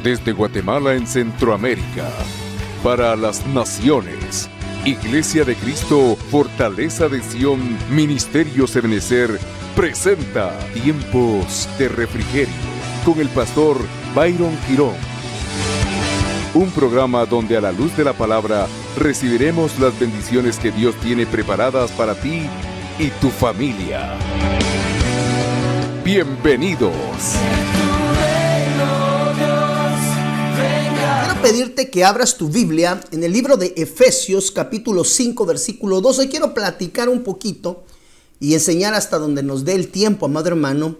desde Guatemala en Centroamérica, para las naciones. Iglesia de Cristo, Fortaleza de Sion, Ministerio Ebenecer, presenta Tiempos de Refrigerio con el pastor Byron Girón. Un programa donde a la luz de la palabra recibiremos las bendiciones que Dios tiene preparadas para ti y tu familia. Bienvenidos. Quiero pedirte que abras tu Biblia en el libro de Efesios capítulo 5 versículo 2. Hoy quiero platicar un poquito y enseñar hasta donde nos dé el tiempo, amado hermano,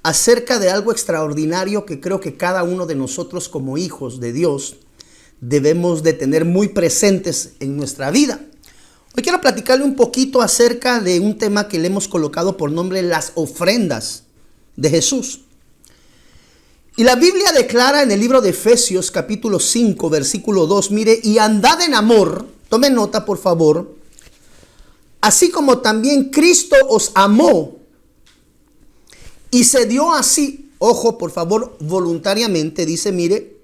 acerca de algo extraordinario que creo que cada uno de nosotros como hijos de Dios debemos de tener muy presentes en nuestra vida. Hoy quiero platicarle un poquito acerca de un tema que le hemos colocado por nombre las ofrendas de Jesús. Y la Biblia declara en el libro de Efesios capítulo 5 versículo 2, mire, y andad en amor, tome nota por favor, así como también Cristo os amó y se dio así, ojo por favor, voluntariamente, dice, mire,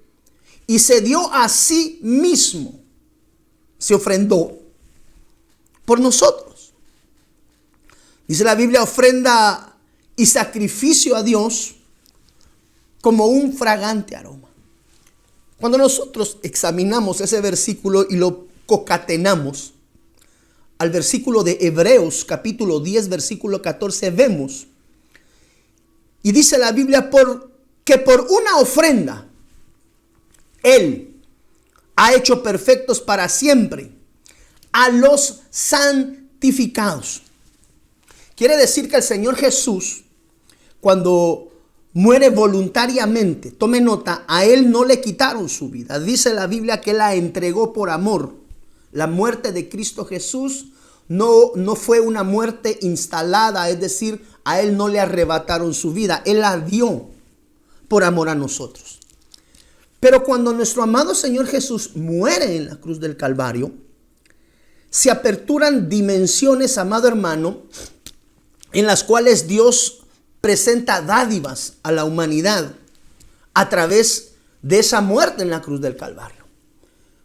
y se dio a sí mismo, se ofrendó por nosotros. Dice la Biblia, ofrenda y sacrificio a Dios como un fragante aroma. Cuando nosotros examinamos ese versículo y lo concatenamos al versículo de Hebreos capítulo 10 versículo 14, vemos y dice la Biblia que por una ofrenda Él ha hecho perfectos para siempre a los santificados. Quiere decir que el Señor Jesús, cuando muere voluntariamente, tome nota, a Él no le quitaron su vida. Dice la Biblia que Él la entregó por amor. La muerte de Cristo Jesús no fue una muerte instalada, es decir, a Él no le arrebataron su vida. Él la dio por amor a nosotros. Pero cuando nuestro amado Señor Jesús muere en la cruz del Calvario, se aperturan dimensiones, amado hermano, en las cuales Dios presenta dádivas a la humanidad a través de esa muerte en la cruz del Calvario.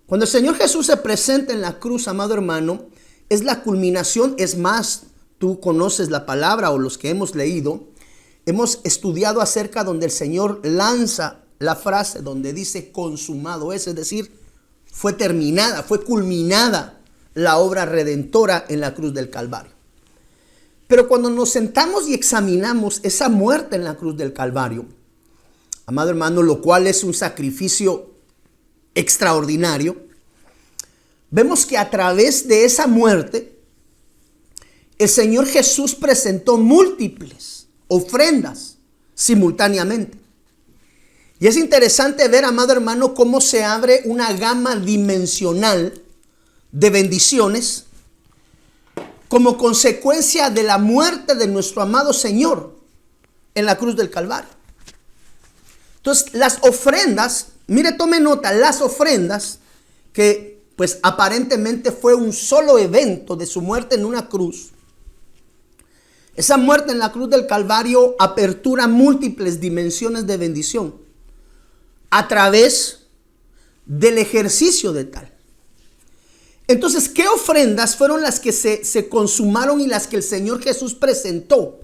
Cuando el Señor Jesús se presenta en la cruz, amado hermano, es la culminación, es más, tú conoces la palabra o los que hemos leído, hemos estudiado acerca donde el Señor lanza la frase donde dice consumado es decir, fue terminada, fue culminada la obra redentora en la cruz del Calvario. Pero cuando nos sentamos y examinamos esa muerte en la cruz del Calvario, amado hermano, lo cual es un sacrificio extraordinario, vemos que a través de esa muerte, el Señor Jesús presentó múltiples ofrendas simultáneamente. Y es interesante ver, amado hermano, cómo se abre una gama dimensional de bendiciones como consecuencia de la muerte de nuestro amado Señor en la cruz del Calvario. Entonces, las ofrendas, mire, tome nota, las ofrendas que pues aparentemente fue un solo evento de su muerte en una cruz. Esa muerte en la cruz del Calvario apertura múltiples dimensiones de bendición a través del ejercicio de tal. Entonces, ¿qué ofrendas fueron las que se consumaron y las que el Señor Jesús presentó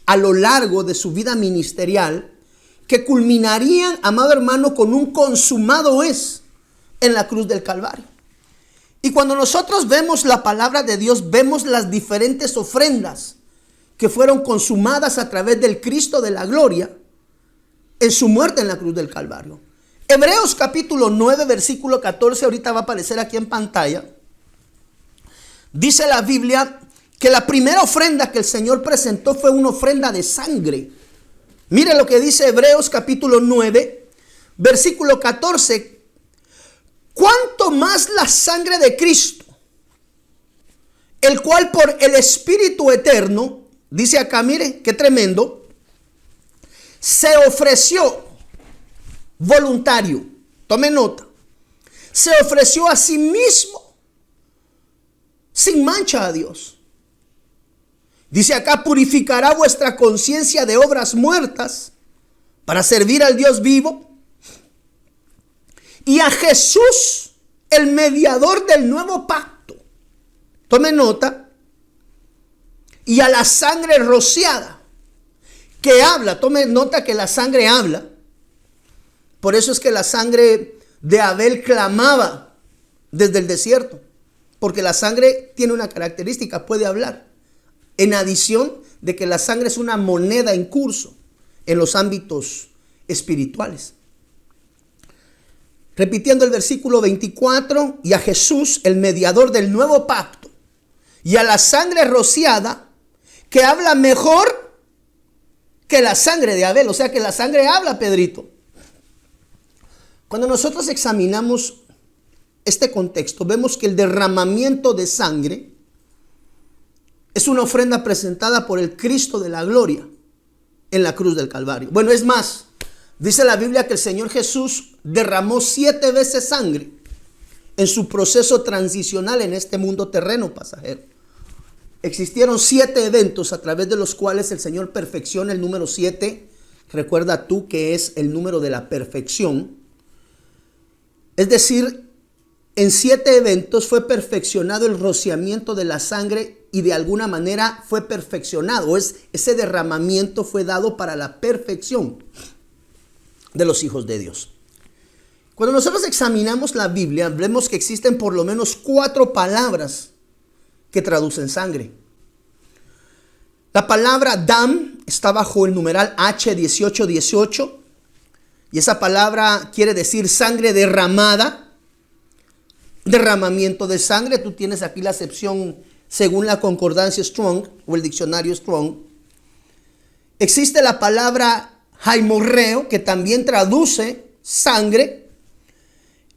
a lo largo de su vida ministerial que culminarían, amado hermano, con un consumado es en la cruz del Calvario? Y cuando nosotros vemos la palabra de Dios, vemos las diferentes ofrendas que fueron consumadas a través del Cristo de la gloria en su muerte en la cruz del Calvario. Hebreos capítulo 9 versículo 14, ahorita va a aparecer aquí en pantalla. Dice la Biblia que la primera ofrenda que el Señor presentó fue una ofrenda de sangre. Mire lo que dice Hebreos capítulo 9 versículo 14. ¿Cuánto más la sangre de Cristo, el cual por el Espíritu eterno, dice acá, mire qué tremendo, se ofreció voluntario, tome nota, se ofreció a sí mismo sin mancha a Dios. Dice acá, purificará vuestra conciencia de obras muertas para servir al Dios vivo. y a Jesús, el mediador del nuevo pacto. Tome nota. Y a la sangre rociada, que habla. Tome nota que la sangre habla. Por eso es que la sangre de Abel clamaba desde el desierto. Porque la sangre tiene una característica, puede hablar. En adición de que la sangre es una moneda en curso en los ámbitos espirituales. Repitiendo el versículo 24, y a Jesús, el mediador del nuevo pacto, y a la sangre rociada, que habla mejor que la sangre de Abel. O sea que la sangre habla, Pedrito. Cuando nosotros examinamos este contexto, vemos que el derramamiento de sangre es una ofrenda presentada por el Cristo de la gloria en la cruz del Calvario. Bueno, es más, dice la Biblia que el Señor Jesús derramó 7 veces sangre en su proceso transicional en este mundo terreno pasajero. Existieron 7 eventos a través de los cuales el Señor perfecciona el número 7. Recuerda tú que es el número de la perfección. Es decir, en 7 eventos fue perfeccionado el rociamiento de la sangre y de alguna manera fue perfeccionado. Ese derramamiento fue dado para la perfección de los hijos de Dios. Cuando nosotros examinamos la Biblia, vemos que existen por lo menos 4 palabras que traducen sangre. La palabra dam está bajo el numeral H1818 y esa palabra quiere decir sangre derramada, derramamiento de sangre. Tú tienes aquí la acepción según la concordancia Strong o el diccionario Strong. Existe la palabra haimorreo, que también traduce sangre.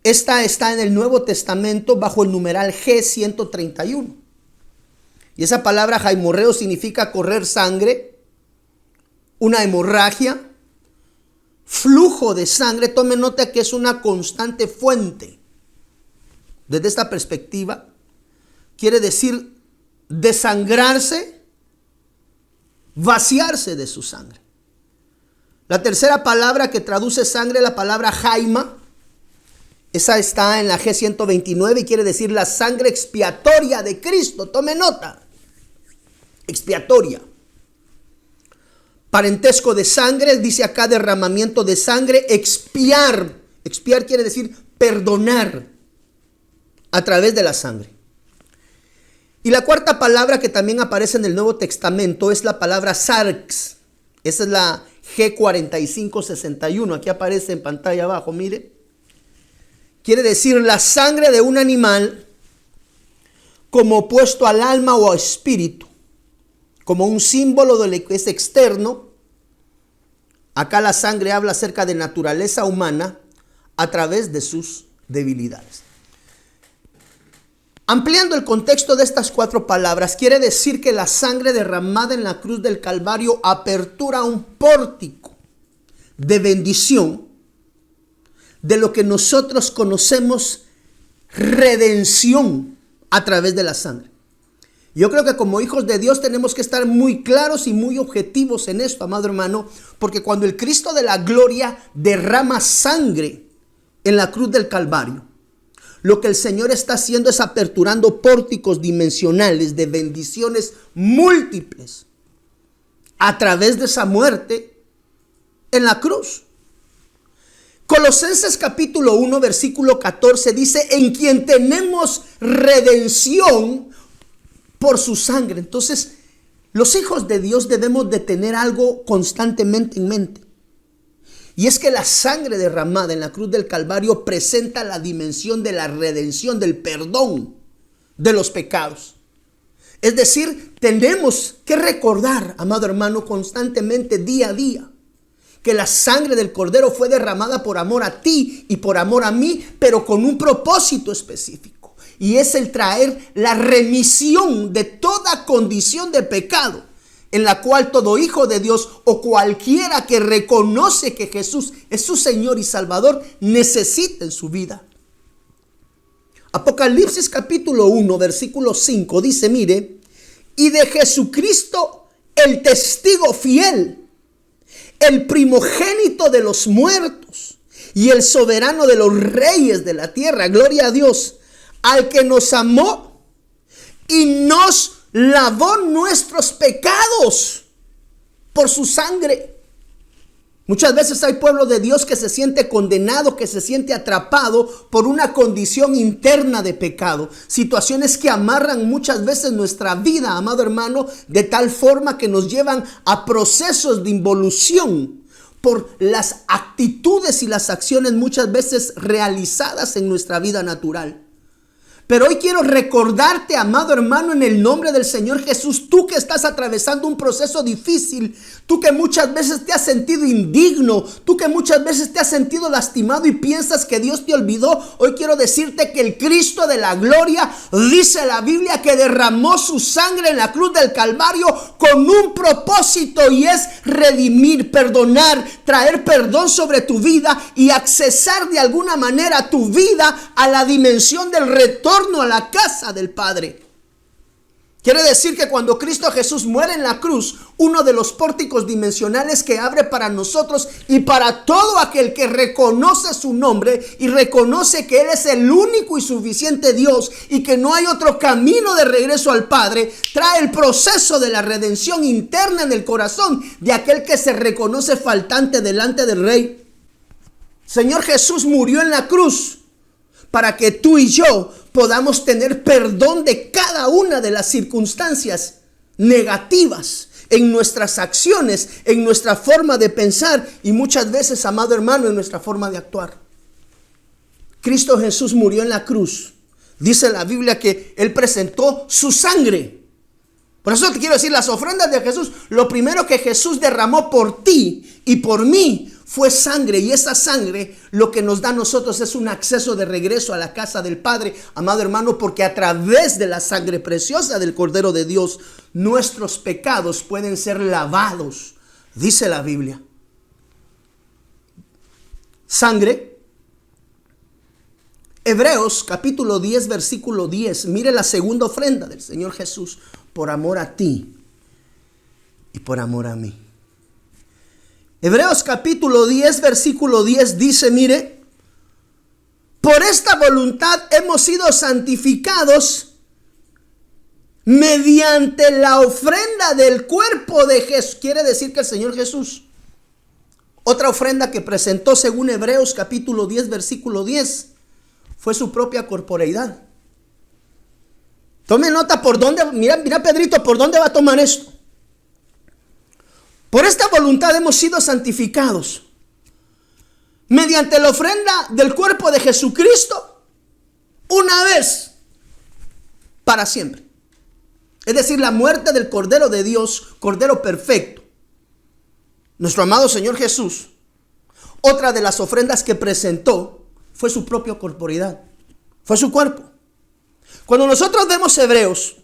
Esta está en el Nuevo Testamento bajo el numeral G131. Y esa palabra haimorreo significa correr sangre, una hemorragia, flujo de sangre. Tome nota que es una constante fuente. Desde esta perspectiva, quiere decir desangrarse, vaciarse de su sangre. La tercera palabra que traduce sangre es la palabra jaima. Esa está en la G129 y quiere decir la sangre expiatoria de Cristo. Tome nota. Expiatoria. Parentesco de sangre, dice acá derramamiento de sangre. Expiar. Expiar quiere decir perdonar a través de la sangre. Y la cuarta palabra que también aparece en el Nuevo Testamento es la palabra sarx. Esa es la G4561. Aquí aparece en pantalla abajo, mire. Quiere decir la sangre de un animal como opuesto al alma o al espíritu, como un símbolo de lo que es externo. Acá la sangre habla acerca de naturaleza humana a través de sus debilidades. Ampliando el contexto de estas 4 palabras, quiere decir que la sangre derramada en la cruz del Calvario apertura un pórtico de bendición de lo que nosotros conocemos redención a través de la sangre. Yo creo que como hijos de Dios tenemos que estar muy claros y muy objetivos en esto, amado hermano, porque cuando el Cristo de la gloria derrama sangre en la cruz del Calvario, lo que el Señor está haciendo es aperturando pórticos dimensionales de bendiciones múltiples a través de esa muerte en la cruz. Colosenses capítulo 1 versículo 14 dice: en quien tenemos redención por su sangre. Entonces, los hijos de Dios debemos de tener algo constantemente en mente. Y es que la sangre derramada en la cruz del Calvario presenta la dimensión de la redención, del perdón de los pecados. Es decir, tenemos que recordar, amado hermano, constantemente, día a día, que la sangre del Cordero fue derramada por amor a ti y por amor a mí, pero con un propósito específico. Y es el traer la remisión de toda condición de pecado, en la cual todo hijo de Dios o cualquiera que reconoce que Jesús es su Señor y Salvador necesita en su vida. Apocalipsis capítulo 1 versículo 5 dice, mire, y de Jesucristo el testigo fiel, el primogénito de los muertos y el soberano de los reyes de la tierra. Gloria a Dios, al que nos amó y nos lavó nuestros pecados por su sangre. Muchas veces hay pueblo de Dios que se siente condenado, que se siente atrapado por una condición interna de pecado. Situaciones que amarran muchas veces nuestra vida, amado hermano, de tal forma que nos llevan a procesos de involución por las actitudes y las acciones muchas veces realizadas en nuestra vida natural. Pero hoy quiero recordarte, amado hermano, en el nombre del Señor Jesús, tú que estás atravesando un proceso difícil, tú que muchas veces te has sentido indigno, tú que muchas veces te has sentido lastimado y piensas que Dios te olvidó, hoy quiero decirte que el Cristo de la gloria, dice la Biblia, que derramó su sangre en la cruz del Calvario con un propósito, y es redimir, perdonar, traer perdón sobre tu vida y accesar de alguna manera tu vida a la dimensión del retorno a la casa del Padre. Quiere decir que cuando Cristo Jesús muere en la cruz, uno de los pórticos dimensionales que abre para nosotros y para todo aquel que reconoce su nombre y reconoce que Él es el único y suficiente Dios y que no hay otro camino de regreso al Padre, trae el proceso de la redención interna en el corazón de aquel que se reconoce faltante delante del Rey. Señor Jesús murió en la cruz para que tú y yo podamos tener perdón de cada una de las circunstancias negativas en nuestras acciones, en nuestra forma de pensar y muchas veces, amado hermano, en nuestra forma de actuar. Cristo Jesús murió en la cruz. Dice la Biblia que Él presentó su sangre. Por eso te quiero decir, las ofrendas de Jesús, lo primero que Jesús derramó por ti y por mí fue sangre, y esa sangre lo que nos da a nosotros es un acceso de regreso a la casa del Padre, amado hermano, porque a través de la sangre preciosa del Cordero de Dios, nuestros pecados pueden ser lavados, dice la Biblia. Sangre. Hebreos capítulo 10, versículo 10. Mire la segunda ofrenda del Señor Jesús, por amor a ti y por amor a mí. Hebreos capítulo 10, versículo 10 dice, mire, por esta voluntad hemos sido santificados mediante la ofrenda del cuerpo de Jesús. Quiere decir que el Señor Jesús, otra ofrenda que presentó según Hebreos capítulo 10, versículo 10, fue su propia corporeidad. Tome nota por dónde, mira Pedrito, por dónde va a tomar esto. Por esta voluntad hemos sido santificados mediante la ofrenda del cuerpo de Jesucristo una vez para siempre. Es decir, la muerte del Cordero de Dios, Cordero perfecto. Nuestro amado Señor Jesús, otra de las ofrendas que presentó fue su propia corporeidad, fue su cuerpo. Cuando nosotros vemos Hebreos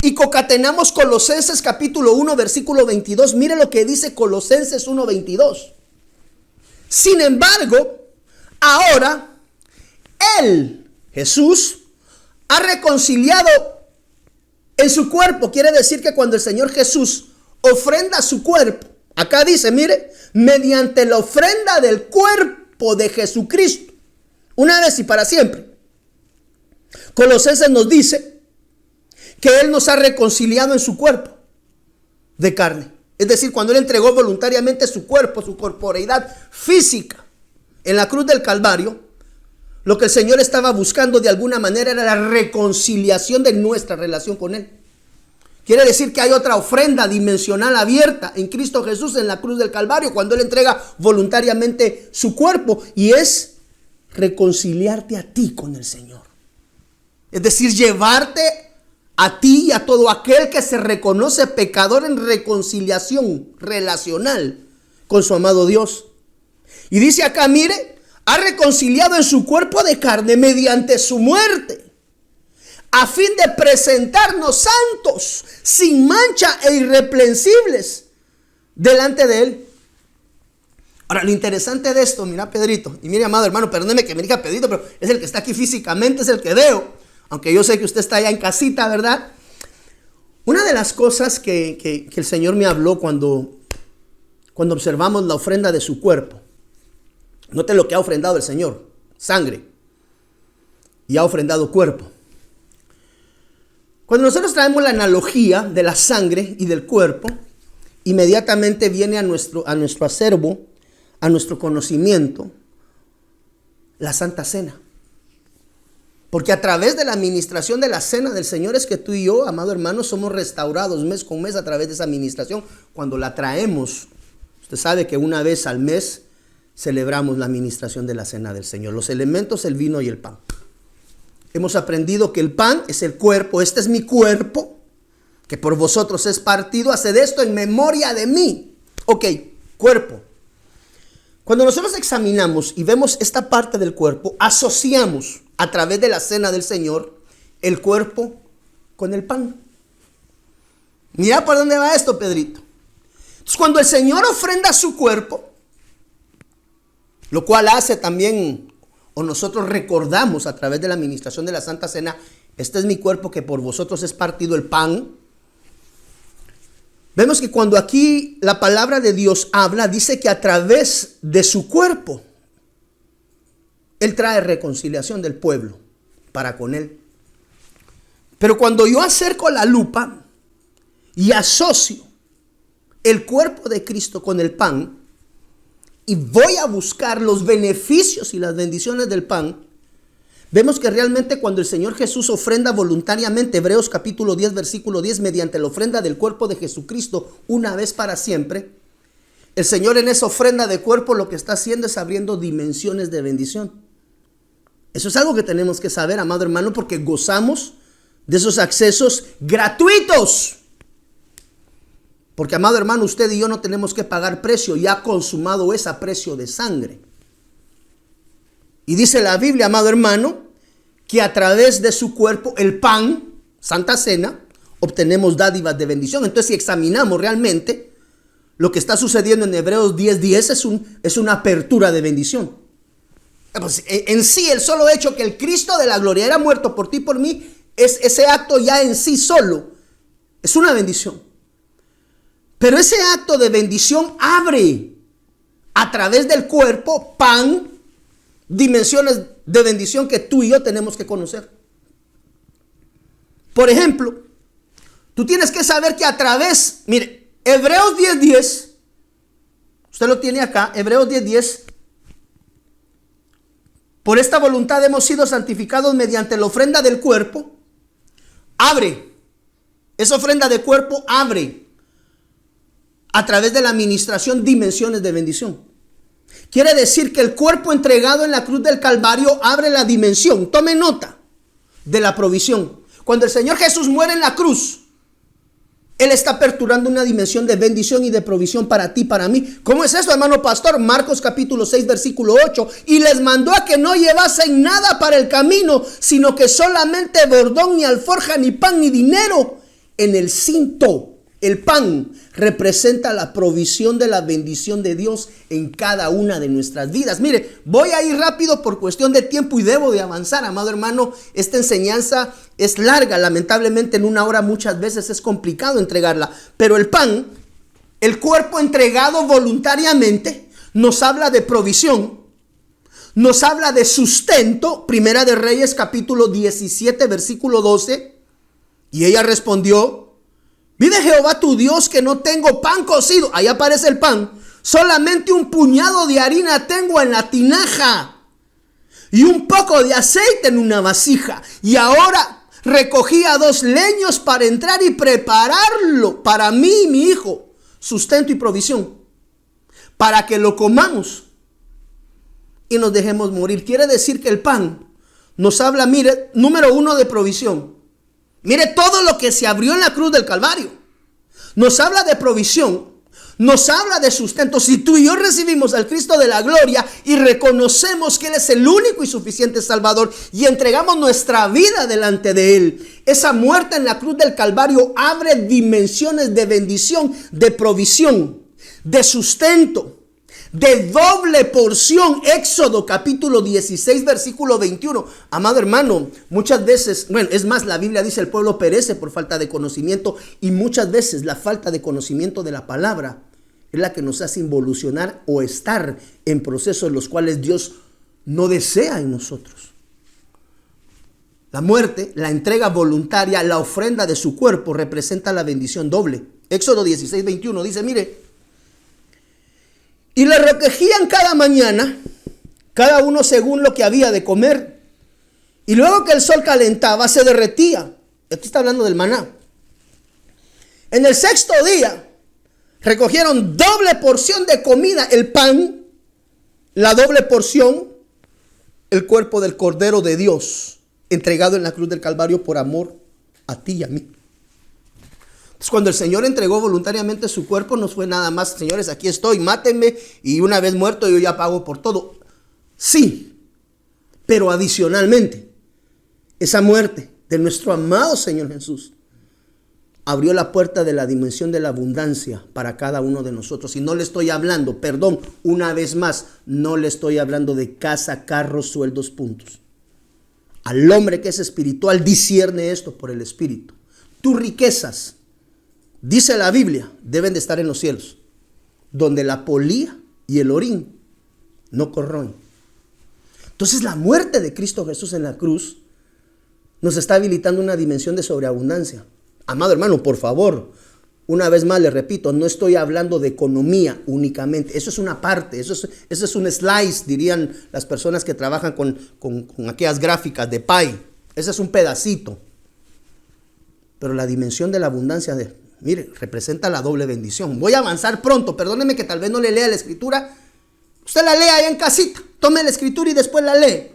y concatenamos Colosenses capítulo 1 versículo 22. Mire lo que dice Colosenses 1, 22. Sin embargo, ahora Él, Jesús, ha reconciliado en su cuerpo. Quiere decir que cuando el Señor Jesús ofrenda su cuerpo, acá dice, mire, mediante la ofrenda del cuerpo de Jesucristo, una vez y para siempre. Colosenses nos dice que Él nos ha reconciliado en su cuerpo de carne. Es decir, cuando Él entregó voluntariamente su cuerpo, su corporeidad física en la cruz del Calvario, lo que el Señor estaba buscando de alguna manera era la reconciliación de nuestra relación con Él. Quiere decir que hay otra ofrenda dimensional abierta en Cristo Jesús en la cruz del Calvario, cuando Él entrega voluntariamente su cuerpo, y es reconciliarte a ti con el Señor. Es decir, llevarte a ti y a todo aquel que se reconoce pecador en reconciliación relacional con su amado Dios. Y dice acá, mire, ha reconciliado en su cuerpo de carne mediante su muerte, a fin de presentarnos santos, sin mancha e irreprensibles delante de Él. Ahora, lo interesante de esto, mira Pedrito, y mire amado hermano, perdóneme que me diga Pedrito, pero es el que está aquí físicamente, es el que veo. Aunque yo sé que usted está allá en casita, ¿verdad? Una de las cosas que el Señor me habló cuando observamos la ofrenda de su cuerpo, Note lo que ha ofrendado el Señor: sangre, y ha ofrendado cuerpo. Cuando nosotros traemos la analogía de la sangre y del cuerpo, inmediatamente viene a nuestro acervo, a nuestro conocimiento, la Santa Cena. Porque a través de la administración de la cena del Señor es que tú y yo, amado hermano, somos restaurados mes con mes a través de esa administración. Cuando la traemos, usted sabe que una vez al mes celebramos la administración de la cena del Señor. Los elementos, el vino y el pan. Hemos aprendido que el pan es el cuerpo. Este es mi cuerpo, que por vosotros es partido. Haced esto en memoria de mí. Ok, cuerpo. Cuando nosotros examinamos y vemos esta parte del cuerpo, asociamos a través de la cena del Señor el cuerpo con el pan. Mira por dónde va esto, Pedrito. Entonces, cuando el Señor ofrenda su cuerpo, lo cual hace también, o nosotros recordamos a través de la administración de la Santa Cena: este es mi cuerpo que por vosotros es partido, el pan. Vemos que cuando aquí la palabra de Dios habla, dice que a través de su cuerpo Él trae reconciliación del pueblo para con Él. Pero cuando yo acerco la lupa y asocio el cuerpo de Cristo con el pan, y voy a buscar los beneficios y las bendiciones del pan, vemos que realmente cuando el Señor Jesús ofrenda voluntariamente, Hebreos capítulo 10, versículo 10, mediante la ofrenda del cuerpo de Jesucristo una vez para siempre, el Señor en esa ofrenda de cuerpo lo que está haciendo es abriendo dimensiones de bendición. Eso es algo que tenemos que saber, amado hermano, porque gozamos de esos accesos gratuitos. Porque, amado hermano, usted y yo no tenemos que pagar precio, ya consumado es a precio de sangre. Y dice la Biblia, amado hermano, que a través de su cuerpo, el pan, Santa Cena, obtenemos dádivas de bendición. Entonces, si examinamos realmente lo que está sucediendo en Hebreos 10:10, es una apertura de bendición. Pues, en sí, el solo hecho que el Cristo de la gloria era muerto por ti y por mí, ese acto ya en sí solo es una bendición. Pero ese acto de bendición abre a través del cuerpo, pan, dimensiones de bendición que tú y yo tenemos que conocer. Por ejemplo, tú tienes que saber que a través, mire, Hebreos 10:10, usted lo tiene acá, Hebreos 10:10, por esta voluntad hemos sido santificados mediante la ofrenda del cuerpo. Abre, esa ofrenda de cuerpo abre a través de la administración dimensiones de bendición. Quiere decir que el cuerpo entregado en la cruz del Calvario abre la dimensión, tome nota, de la provisión. Cuando el Señor Jesús muere en la cruz, Él está aperturando una dimensión de bendición y de provisión para ti, para mí. ¿Cómo es eso, hermano pastor? Marcos capítulo 6, versículo 8. Y les mandó a que no llevasen nada para el camino, sino que solamente bordón, ni alforja, ni pan, ni dinero en el cinto. El pan representa la provisión de la bendición de Dios en cada una de nuestras vidas. Mire, voy a ir rápido por cuestión de tiempo y debo de avanzar, amado hermano. Esta enseñanza es larga, lamentablemente en una hora muchas veces es complicado entregarla. Pero el pan, el cuerpo entregado voluntariamente, nos habla de provisión, nos habla de sustento. Primera de Reyes capítulo 17, versículo 12. Y ella respondió: vive Jehová tu Dios que no tengo pan cocido. Ahí aparece el pan. Solamente un puñado de harina tengo en la tinaja y un poco de aceite en una vasija. Y ahora recogía 2 leños para entrar y prepararlo para mí y mi hijo. Sustento y provisión. Para que lo comamos y nos dejemos morir. Quiere decir que el pan nos habla, mire, número 1, de provisión. Mire todo lo que se abrió en la cruz del Calvario. Nos habla de provisión, nos habla de sustento. Si tú y yo recibimos al Cristo de la gloria y reconocemos que Él es el único y suficiente Salvador y entregamos nuestra vida delante de Él, esa muerte en la cruz del Calvario abre dimensiones de bendición, de provisión, de sustento, de doble porción. Éxodo capítulo 16, versículo 21. Amado hermano, muchas veces, bueno, es más, la Biblia dice: el pueblo perece por falta de conocimiento. Y muchas veces la falta de conocimiento de la palabra es la que nos hace involucionar o estar en procesos los cuales Dios no desea en nosotros. La muerte, la entrega voluntaria, la ofrenda de su cuerpo representa la bendición doble. Éxodo 16:21 dice, mire, y le recogían cada mañana, cada uno según lo que había de comer, y luego que el sol calentaba, se derretía. Aquí está hablando del maná. En el sexto día, recogieron doble porción de comida, el pan, la doble porción, el cuerpo del Cordero de Dios, entregado en la cruz del Calvario por amor a ti y a mí. Entonces, cuando el Señor entregó voluntariamente su cuerpo, no fue nada más, señores, aquí estoy, mátenme, y una vez muerto yo ya pago por todo. Sí, pero adicionalmente, esa muerte de nuestro amado Señor Jesús abrió la puerta de la dimensión de la abundancia para cada uno de nosotros. Y no le estoy hablando, perdón, una vez más, no le estoy hablando de casa, carros, sueldos, puntos. Al hombre que es espiritual discierne esto por el Espíritu. Tus riquezas, dice la Biblia, deben de estar en los cielos, donde la polía y el orín no corroen. Entonces la muerte de Cristo Jesús en la cruz nos está habilitando una dimensión de sobreabundancia. Amado hermano, por favor, una vez más le repito, no estoy hablando de economía únicamente. Eso es una parte, eso es un slice, dirían las personas que trabajan con aquellas gráficas de pie. Ese es un pedacito. Pero la dimensión de la abundancia, mire, representa la doble bendición. Voy a avanzar pronto, perdóneme que tal vez no le lea la escritura. Usted la lea allá en casita, tome la escritura y después la lee.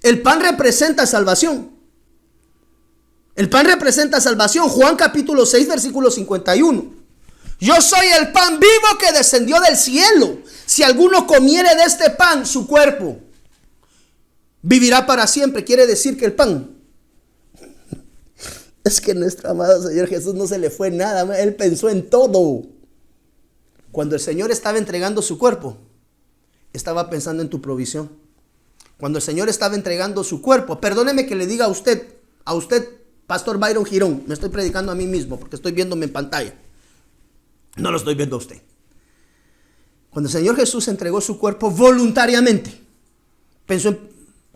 El pan representa salvación. El pan representa salvación. Juan capítulo 6, versículo 51. Yo soy el pan vivo que descendió del cielo. Si alguno comiere de este pan, su cuerpo vivirá para siempre. Quiere decir que el pan, es que nuestro amado Señor Jesús no se le fue nada. Él pensó en todo. Cuando el Señor estaba entregando su cuerpo, estaba pensando en tu provisión. Cuando el Señor estaba entregando su cuerpo, perdóneme que le diga a usted, Pastor Byron Girón, me estoy predicando a mí mismo porque estoy viéndome en pantalla. No lo estoy viendo a usted. Cuando el Señor Jesús entregó su cuerpo voluntariamente, pensó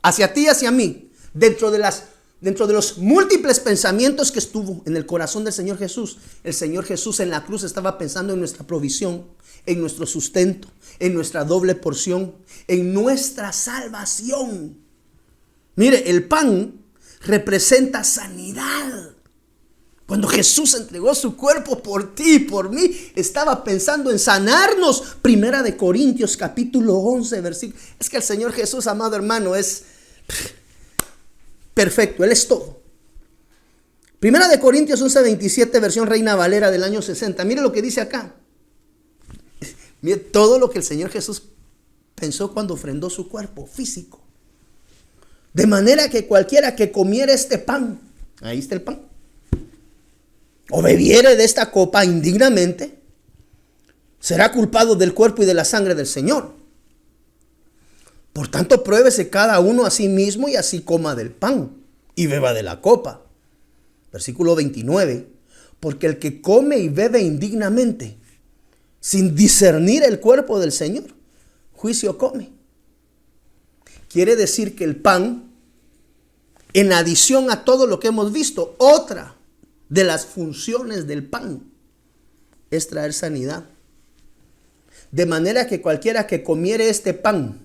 hacia ti y hacia mí, dentro de los múltiples pensamientos que estuvo en el corazón del Señor Jesús. El Señor Jesús en la cruz estaba pensando en nuestra provisión, en nuestro sustento, en nuestra doble porción, en nuestra salvación. Mire, el pan representa sanidad. Cuando Jesús entregó su cuerpo por ti y por mí, estaba pensando en sanarnos. Primera de Corintios capítulo 11, versículo. Es que el Señor Jesús, amado hermano, es perfecto, Él es todo. Primera de Corintios 11, 27, versión Reina Valera del año 60. Mire lo que dice acá. Mire todo lo que el Señor Jesús pensó cuando ofrendó su cuerpo físico. De manera que cualquiera que comiere este pan, ahí está el pan, o bebiere de esta copa indignamente, será culpado del cuerpo y de la sangre del Señor. Por tanto, pruébese cada uno a sí mismo y así coma del pan y beba de la copa. Versículo 29. Porque el que come y bebe indignamente, sin discernir el cuerpo del Señor, juicio come. Quiere decir que el pan, en adición a todo lo que hemos visto, otra de las funciones del pan es traer sanidad. De manera que cualquiera que comiere este pan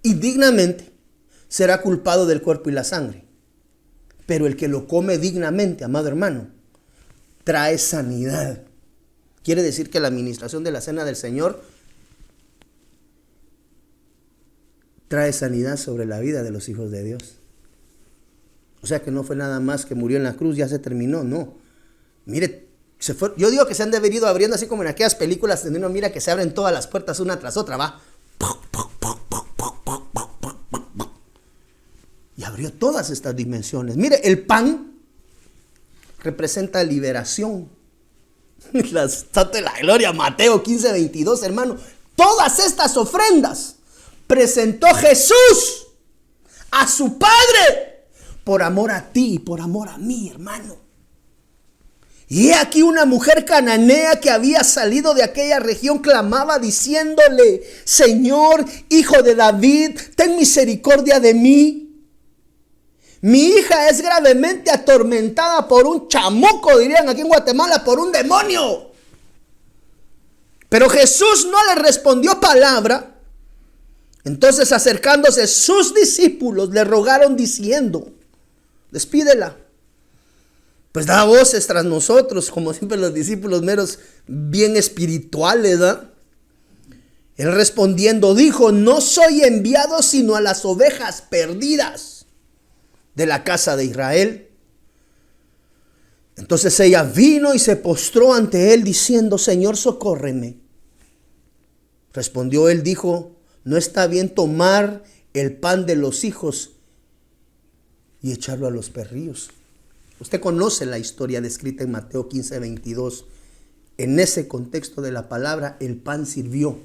indignamente será culpado del cuerpo y la sangre. Pero el que lo come dignamente, amado hermano, trae sanidad. Quiere decir que la administración de la cena del Señor trae sanidad sobre la vida de los hijos de Dios. O sea que no fue nada más que murió en la cruz, ya se terminó, no. Mire, se fue. Yo digo que se han de haber ido abriendo así como en aquellas películas donde uno mira que se abren todas las puertas una tras otra, va. Y abrió todas estas dimensiones. Mire, el pan representa liberación. La Santa de la Gloria, Mateo 15, 22, hermano. Todas estas ofrendas presentó Jesús a su Padre por amor a ti y por amor a mí, hermano. Y he aquí una mujer cananea que había salido de aquella región clamaba diciéndole: Señor, hijo de David, ten misericordia de mí. Mi hija es gravemente atormentada por un chamuco, dirían aquí en Guatemala, por un demonio. Pero Jesús no le respondió palabra. Entonces, acercándose sus discípulos, le rogaron diciendo: despídela, pues da voces tras nosotros. Como siempre los discípulos meros bien espirituales, ¿verdad? Él respondiendo dijo: no soy enviado sino a las ovejas perdidas de la casa de Israel. Entonces ella vino y se postró ante él diciendo: Señor, socórreme. Respondió él, dijo: no está bien tomar el pan de los hijos y echarlo a los perrillos. Usted conoce la historia descrita en Mateo 15:22. En ese contexto de la palabra, el pan sirvió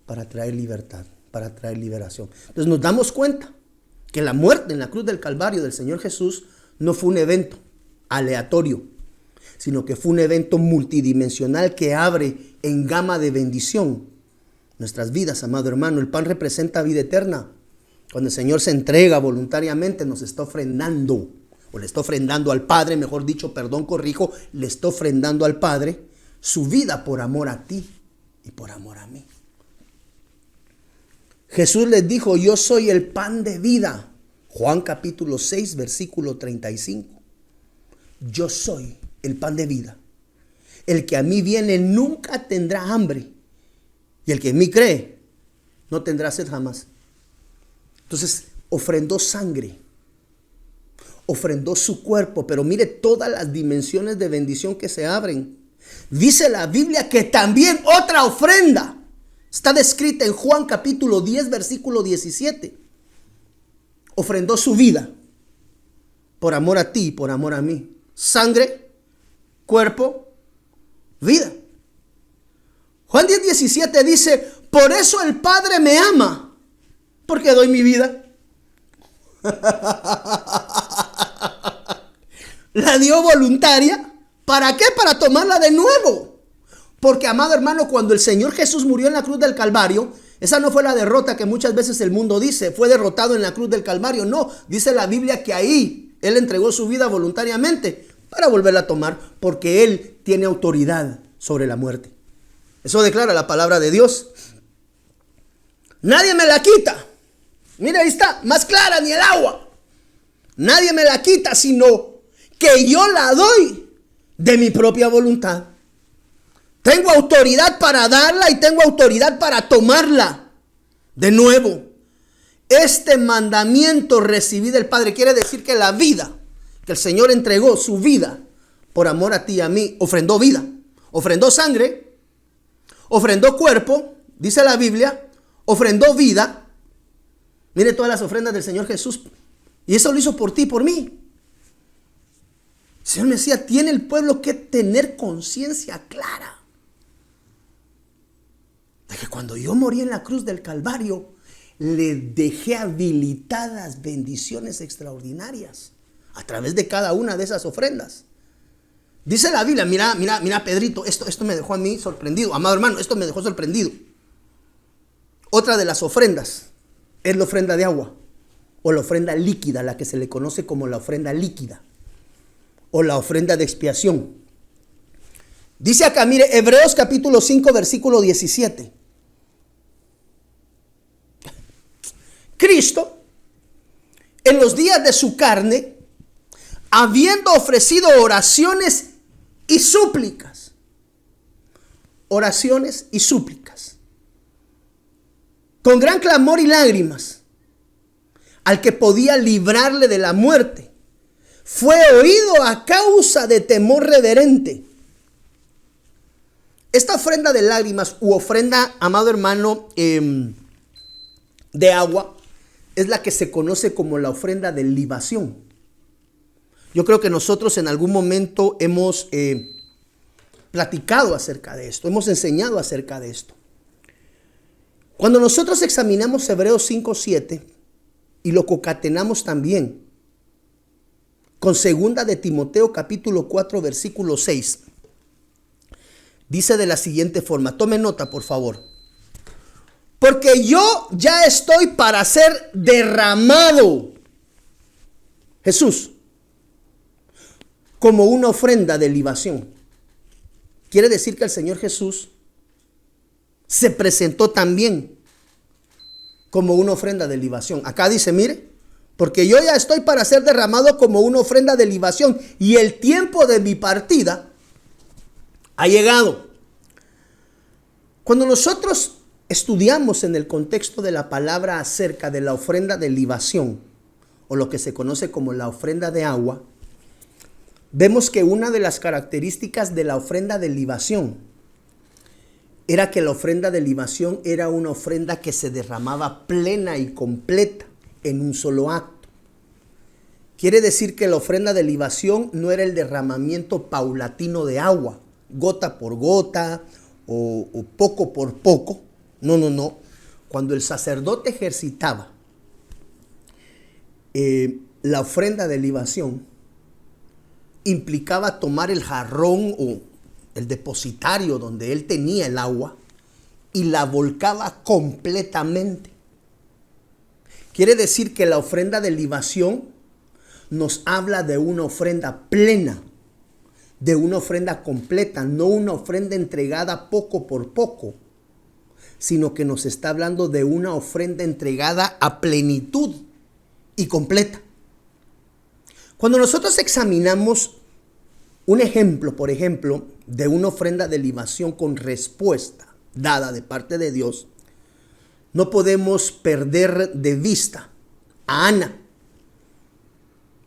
para traer libertad, para traer liberación. Entonces nos damos cuenta que la muerte en la cruz del Calvario del Señor Jesús no fue un evento aleatorio, sino que fue un evento multidimensional que abre en gama de bendición nuestras vidas, amado hermano. El pan representa vida eterna. Cuando el Señor se entrega voluntariamente, nos está ofrendando, o le está ofrendando al Padre, mejor dicho, le está ofrendando al Padre su vida por amor a ti y por amor a mí. Jesús les dijo: yo soy el pan de vida. Juan capítulo 6, versículo 35. Yo soy el pan de vida. El que a mí viene nunca tendrá hambre, y el que en mí cree no tendrá sed jamás. Entonces ofrendó sangre, ofrendó su cuerpo, pero mire todas las dimensiones de bendición que se abren. Dice la Biblia que también otra ofrenda está descrita en Juan capítulo 10, versículo 17. Ofrendó su vida por amor a ti y por amor a mí. Sangre, cuerpo, vida. Juan 10, 17 dice: por eso el Padre me ama, porque doy mi vida. La dio voluntaria. ¿Para qué? Para tomarla de nuevo. Porque, amado hermano, cuando el Señor Jesús murió en la cruz del Calvario, esa no fue la derrota que muchas veces el mundo dice, fue derrotado en la cruz del Calvario. No, dice la Biblia que ahí Él entregó su vida voluntariamente para volverla a tomar, porque Él tiene autoridad sobre la muerte. Eso declara la palabra de Dios. Nadie me la quita. Mira, ahí está, más clara ni el agua. Nadie me la quita, sino que yo la doy de mi propia voluntad. Tengo autoridad para darla y tengo autoridad para tomarla de nuevo. Este mandamiento recibí del Padre. Quiere decir que la vida, que el Señor entregó su vida por amor a ti y a mí, ofrendó vida, ofrendó sangre, ofrendó cuerpo, dice la Biblia, ofrendó vida. Mire todas las ofrendas del Señor Jesús. Y eso lo hizo por ti y por mí. El Señor me decía: tiene el pueblo que tener conciencia clara de que cuando yo morí en la cruz del Calvario, le dejé habilitadas bendiciones extraordinarias a través de cada una de esas ofrendas. Dice la Biblia, mira Pedrito, esto me dejó a mí sorprendido. Amado hermano, esto me dejó sorprendido. Otra de las ofrendas es la ofrenda de agua, o la ofrenda líquida, la que se le conoce como la ofrenda líquida, o la ofrenda de expiación. Dice acá, mire, Hebreos capítulo 5, versículo 17. Cristo, en los días de su carne, habiendo ofrecido oraciones y súplicas. Oraciones y súplicas. Con gran clamor y lágrimas, al que podía librarle de la muerte, fue oído a causa de temor reverente. Esta ofrenda de lágrimas u ofrenda, amado hermano, de agua, es la que se conoce como la ofrenda de libación. Yo creo que nosotros en algún momento hemos platicado acerca de esto, hemos enseñado acerca de esto. Cuando nosotros examinamos Hebreos 5:7 y lo concatenamos también con segunda de Timoteo capítulo 4 versículo 6. Dice de la siguiente forma, tome nota por favor. Porque yo ya estoy para ser derramado, Jesús, como una ofrenda de libación. Quiere decir que el Señor Jesús se presentó también como una ofrenda de libación. Acá dice, mire, porque yo ya estoy para ser derramado como una ofrenda de libación y el tiempo de mi partida ha llegado. Cuando nosotros estudiamos en el contexto de la palabra acerca de la ofrenda de libación, o lo que se conoce como la ofrenda de agua, vemos que una de las características de la ofrenda de libación era que la ofrenda de libación era una ofrenda que se derramaba plena y completa en un solo acto. Quiere decir que la ofrenda de libación no era el derramamiento paulatino de agua, gota por gota o poco por poco. No. Cuando el sacerdote ejercitaba la ofrenda de libación, implicaba tomar el jarrón o el depositario donde él tenía el agua y la volcaba completamente. Quiere decir que la ofrenda de libación nos habla de una ofrenda plena, de una ofrenda completa, no una ofrenda entregada poco por poco, sino que nos está hablando de una ofrenda entregada a plenitud y completa. Cuando nosotros examinamos un ejemplo, por ejemplo, de una ofrenda de libación con respuesta dada de parte de Dios, no podemos perder de vista a Ana.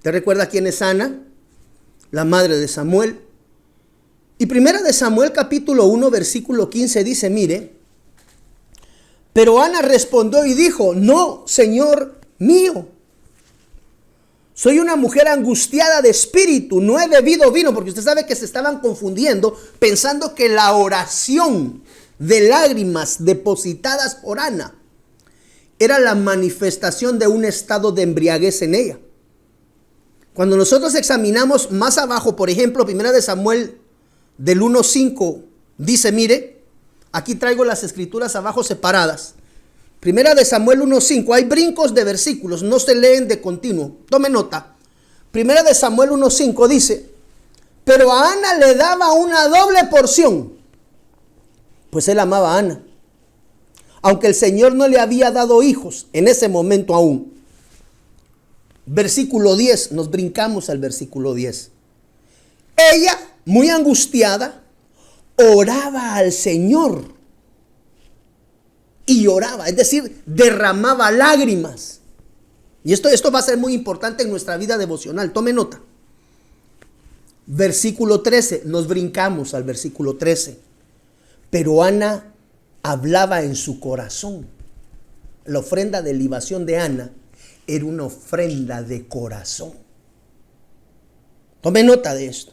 ¿Te recuerda quién es Ana? La madre de Samuel. Y primera de Samuel capítulo 1 versículo 15 dice, mire, pero Ana respondió y dijo, no, Señor mío, soy una mujer angustiada de espíritu, no he bebido vino, porque usted sabe que se estaban confundiendo pensando que la oración de lágrimas depositadas por Ana era la manifestación de un estado de embriaguez en ella. Cuando nosotros examinamos más abajo, por ejemplo, primera de Samuel del 1:5, dice, mire, aquí traigo las escrituras abajo separadas. Primera de Samuel 1:5, hay brincos de versículos, no se leen de continuo. Tome nota. Primera de Samuel 1:5 dice, pero a Ana le daba una doble porción, pues él amaba a Ana, aunque el Señor no le había dado hijos en ese momento aún. Versículo 10, nos brincamos al versículo 10. Ella, muy angustiada, oraba al Señor. Y lloraba, es decir, derramaba lágrimas. Y esto va a ser muy importante en nuestra vida devocional. Tome nota. Versículo 13, nos brincamos al versículo 13. Pero Ana hablaba en su corazón. La ofrenda de libación de Ana era una ofrenda de corazón. Tome nota de esto.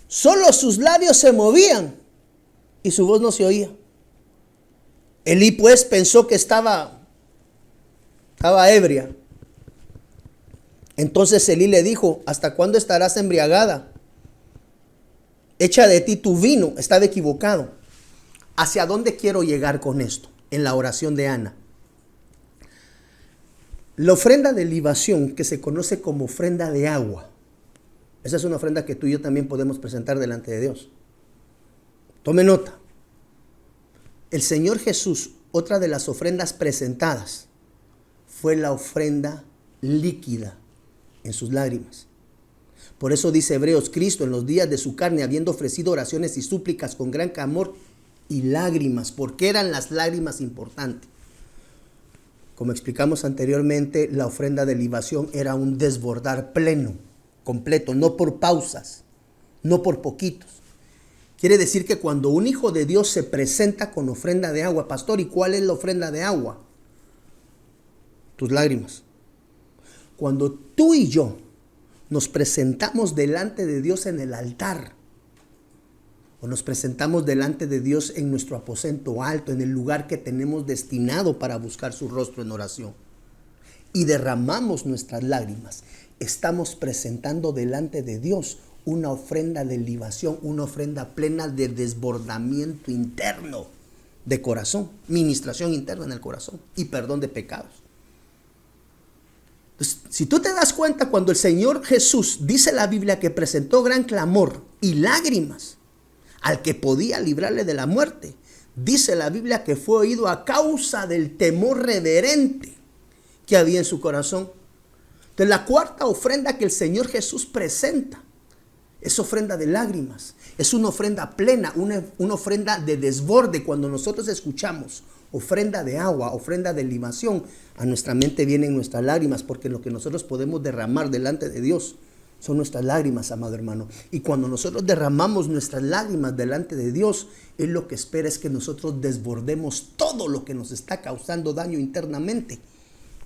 Solo sus labios se movían y su voz no se oía. Elí pues pensó que estaba ebria. Entonces Elí le dijo, ¿hasta cuándo estarás embriagada? Echa de ti tu vino. Estaba equivocado. ¿Hacia dónde quiero llegar con esto? En la oración de Ana. La ofrenda de libación, que se conoce como ofrenda de agua, esa es una ofrenda que tú y yo también podemos presentar delante de Dios. Tome nota. El Señor Jesús, otra de las ofrendas presentadas, fue la ofrenda líquida en sus lágrimas. Por eso dice Hebreos, Cristo en los días de su carne, habiendo ofrecido oraciones y súplicas con gran clamor y lágrimas. ¿Por qué eran las lágrimas importantes? Como explicamos anteriormente, la ofrenda de libación era un desbordar pleno, completo, no por pausas, no por poquitos. Quiere decir que cuando un hijo de Dios se presenta con ofrenda de agua, pastor, ¿y cuál es la ofrenda de agua? Tus lágrimas. Cuando tú y yo nos presentamos delante de Dios en el altar, o nos presentamos delante de Dios en nuestro aposento alto, en el lugar que tenemos destinado para buscar su rostro en oración, y derramamos nuestras lágrimas, estamos presentando delante de Dios una ofrenda de libación, una ofrenda plena de desbordamiento interno de corazón, ministración interna en el corazón y perdón de pecados. Entonces, si tú te das cuenta, cuando el Señor Jesús, dice la Biblia, que presentó gran clamor y lágrimas al que podía librarle de la muerte, dice la Biblia que fue oído a causa del temor reverente que había en su corazón. Entonces, la cuarta ofrenda que el Señor Jesús presenta es ofrenda de lágrimas. Es una ofrenda plena, una ofrenda de desborde. Cuando nosotros escuchamos ofrenda de agua, ofrenda de libación, a nuestra mente vienen nuestras lágrimas, porque lo que nosotros podemos derramar delante de Dios son nuestras lágrimas, amado hermano. Y cuando nosotros derramamos nuestras lágrimas delante de Dios, Él lo que espera es que nosotros desbordemos todo lo que nos está causando daño internamente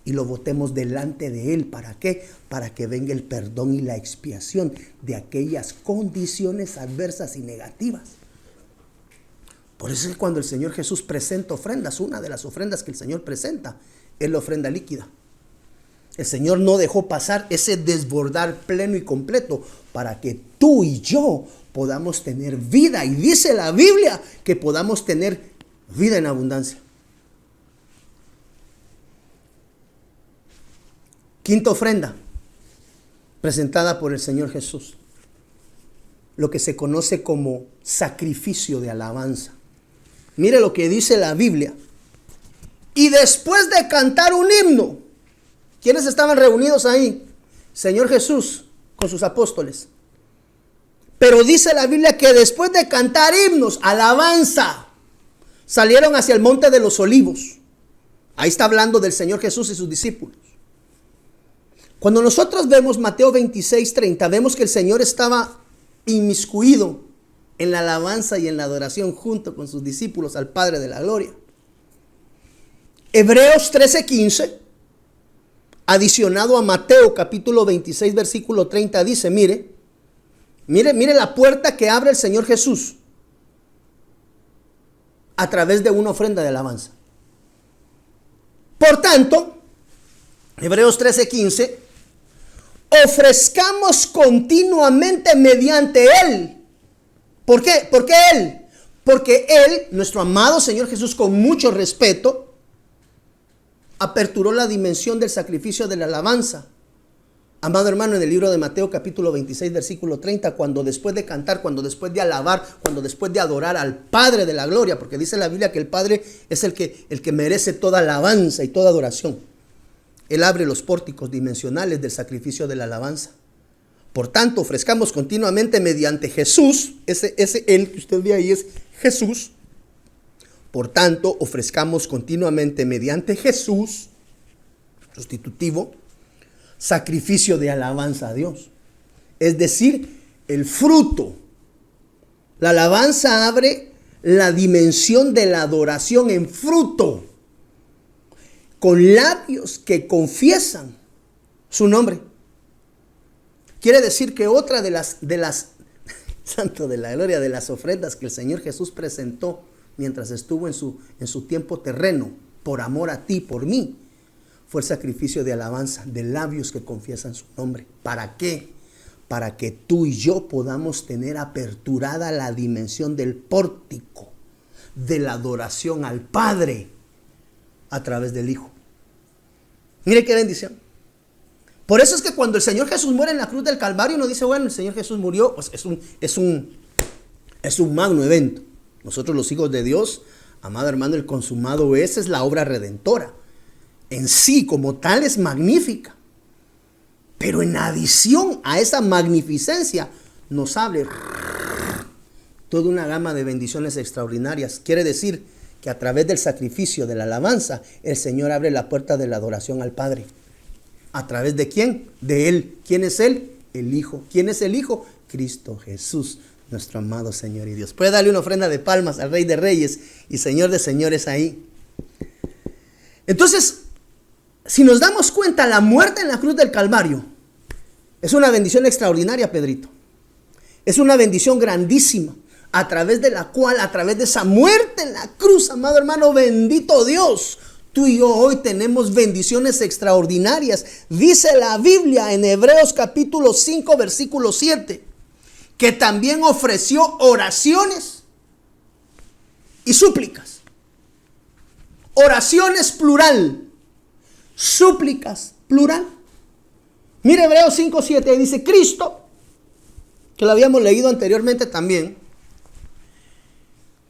y lo botemos delante de Él. ¿Para qué? Para que venga el perdón y la expiación de aquellas condiciones adversas y negativas. Por eso es que cuando el Señor Jesús presenta ofrendas, una de las ofrendas que el Señor presenta es la ofrenda líquida. El Señor no dejó pasar ese desbordar pleno y completo para que tú y yo podamos tener vida. Y dice la Biblia que podamos tener vida en abundancia. Quinta ofrenda presentada por el Señor Jesús, lo que se conoce como sacrificio de alabanza. Mire lo que dice la Biblia. Y después de cantar un himno, ¿quiénes estaban reunidos ahí? Señor Jesús con sus apóstoles. Pero dice la Biblia que después de cantar himnos, alabanza, salieron hacia el monte de los olivos. Ahí está hablando del Señor Jesús y sus discípulos. Cuando nosotros vemos Mateo 26:30, vemos que el Señor estaba inmiscuido en la alabanza y en la adoración junto con sus discípulos al Padre de la Gloria. Hebreos 13:15, adicionado a Mateo capítulo 26 versículo 30, dice, mire la puerta que abre el Señor Jesús a través de una ofrenda de alabanza. Por tanto, Hebreos 13:15, ofrezcamos continuamente mediante Él. ¿Por qué? ¿Por qué Él? Porque Él, nuestro amado Señor Jesús, con mucho respeto, aperturó la dimensión del sacrificio de la alabanza. Amado hermano, en el libro de Mateo capítulo 26 versículo 30, cuando después de cantar, cuando después de alabar, cuando después de adorar al Padre de la Gloria, porque dice la Biblia que el Padre es el que merece toda alabanza y toda adoración. Él abre los pórticos dimensionales del sacrificio de la alabanza. Por tanto, ofrezcamos continuamente mediante Jesús, ese Él que usted ve ahí es Jesús. Por tanto, ofrezcamos continuamente mediante Jesús, sustitutivo, sacrificio de alabanza a Dios. Es decir, el fruto. La alabanza abre la dimensión de la adoración en fruto, con labios que confiesan su nombre. Quiere decir que otra de las santo de la gloria, de las ofrendas que el Señor Jesús presentó mientras estuvo en su tiempo terreno, por amor a ti, por mí, fue el sacrificio de alabanza, de labios que confiesan su nombre. ¿Para qué? Para que tú y yo podamos tener aperturada la dimensión del pórtico de la adoración al Padre a través del Hijo. Mire qué bendición. Por eso es que cuando el Señor Jesús muere en la cruz del Calvario, no dice, bueno, el Señor Jesús murió, pues es un magno evento. Nosotros los hijos de Dios, amado hermano, el consumado esa es la obra redentora. En sí, como tal, es magnífica. Pero en adición a esa magnificencia, nos abre toda una gama de bendiciones extraordinarias. Quiere decir que a través del sacrificio de la alabanza, el Señor abre la puerta de la adoración al Padre. ¿A través de quién? De Él. ¿Quién es Él? El Hijo. ¿Quién es el Hijo? Cristo Jesús, nuestro amado Señor y Dios. Puede darle una ofrenda de palmas al Rey de Reyes y Señor de Señores ahí. Entonces, si nos damos cuenta, la muerte en la cruz del Calvario es una bendición extraordinaria, Pedrito. Es una bendición grandísima, a través de la cual, a través de esa muerte en la cruz, amado hermano, bendito Dios, Tú y yo hoy tenemos bendiciones extraordinarias. Dice la Biblia en Hebreos capítulo 5, versículo 7, que también ofreció oraciones y súplicas. Oraciones plural, súplicas plural. Mire Hebreos 5, 7, dice Cristo, que lo habíamos leído anteriormente también.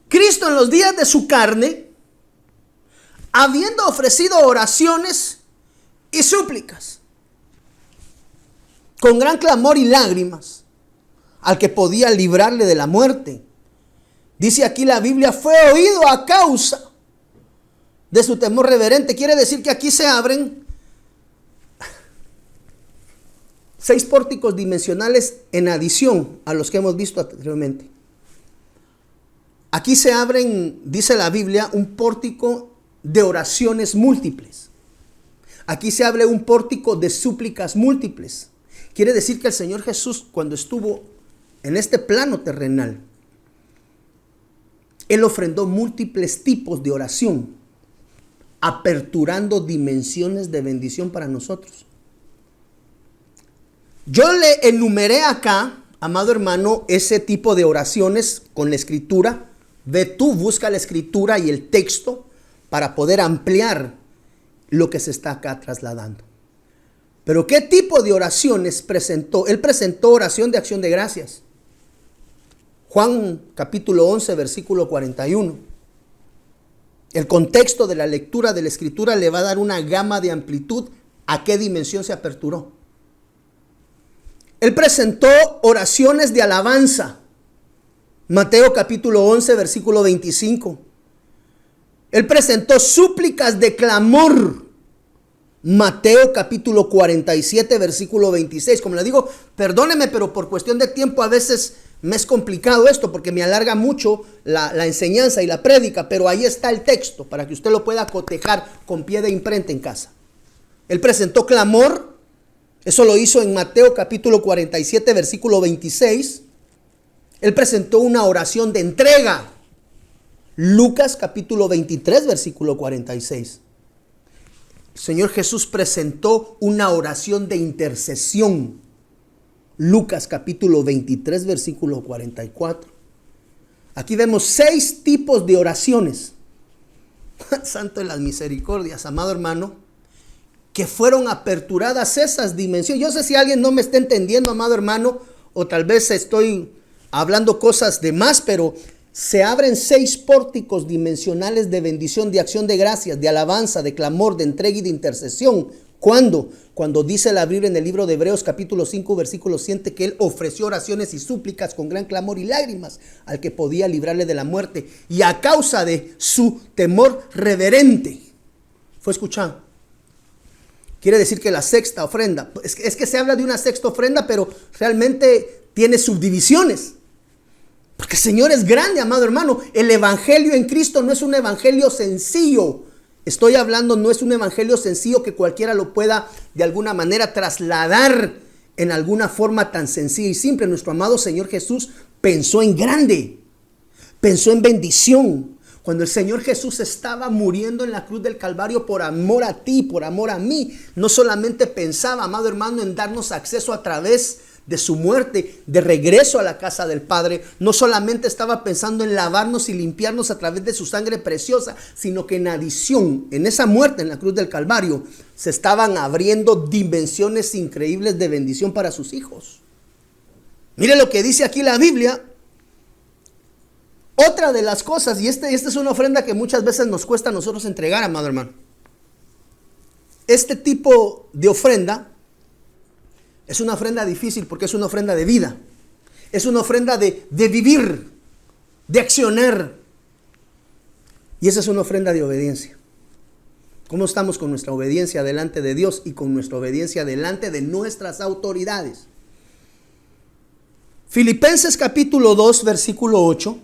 Cristo en los días de su carne, habiendo ofrecido oraciones y súplicas, con gran clamor y lágrimas, al que podía librarle de la muerte. Dice aquí la Biblia, fue oído a causa de su temor reverente. Quiere decir que aquí se abren 6 pórticos dimensionales en adición a los que hemos visto anteriormente. Aquí se abren, dice la Biblia, un pórtico de oraciones múltiples. Aquí se abre un pórtico de súplicas múltiples. Quiere decir que el Señor Jesús, cuando estuvo en este plano terrenal, Él ofrendó múltiples tipos de oración, aperturando dimensiones de bendición para nosotros. Yo le enumeré acá, amado hermano, ese tipo de oraciones con la escritura. Ve tú, busca la escritura y el texto para poder ampliar lo que se está acá trasladando. Pero ¿qué tipo de oraciones presentó? Él presentó oración de acción de gracias. Juan capítulo 11, versículo 41. El contexto de la lectura de la escritura le va a dar una gama de amplitud a qué dimensión se aperturó. Él presentó oraciones de alabanza. Mateo capítulo 11, versículo 25. Él presentó súplicas de clamor. Mateo capítulo 47, versículo 26. Como le digo, perdóneme, pero por cuestión de tiempo a veces me es complicado esto porque me alarga mucho la enseñanza y la prédica, pero ahí está el texto para que usted lo pueda cotejar con pie de imprenta en casa. Él presentó clamor. Eso lo hizo en Mateo capítulo 47, versículo 26. Él presentó una oración de entrega. Lucas capítulo 23, versículo 46. El Señor Jesús presentó una oración de intercesión. Lucas capítulo 23, versículo 44. Aquí vemos 6 tipos de oraciones. Santo de las misericordias, amado hermano, que fueron aperturadas esas dimensiones. Yo sé si alguien no me está entendiendo, amado hermano, o tal vez estoy hablando cosas de más, pero se abren 6 pórticos dimensionales de bendición, de acción de gracias, de alabanza, de clamor, de entrega y de intercesión. ¿Cuándo? Cuando dice la Biblia en el libro de Hebreos capítulo 5, versículo 7, que Él ofreció oraciones y súplicas con gran clamor y lágrimas al que podía librarle de la muerte. Y a causa de su temor reverente. ¿Fue escuchado? Quiere decir que la sexta ofrenda, es que se habla de una sexta ofrenda, pero realmente tiene subdivisiones. Porque el Señor es grande, amado hermano. El evangelio en Cristo no es un evangelio sencillo. Estoy hablando, no es un evangelio sencillo que cualquiera lo pueda de alguna manera trasladar en alguna forma tan sencilla y simple. Nuestro amado Señor Jesús pensó en grande, pensó en bendición. Cuando el Señor Jesús estaba muriendo en la cruz del Calvario por amor a ti, por amor a mí, no solamente pensaba, amado hermano, en darnos acceso a través de su muerte, de regreso a la casa del Padre. No solamente estaba pensando en lavarnos y limpiarnos a través de su sangre preciosa, sino que en adición, en esa muerte en la cruz del Calvario, se estaban abriendo dimensiones increíbles de bendición para sus hijos. Mire lo que dice aquí la Biblia. Otra de las cosas, y esta es una ofrenda que muchas veces nos cuesta a nosotros entregar, amado hermano. Este tipo de ofrenda es una ofrenda difícil porque es una ofrenda de vida. Es una ofrenda de vivir, de accionar. Y esa es una ofrenda de obediencia. ¿Cómo estamos con nuestra obediencia delante de Dios y con nuestra obediencia delante de nuestras autoridades? Filipenses capítulo 2, versículo 8.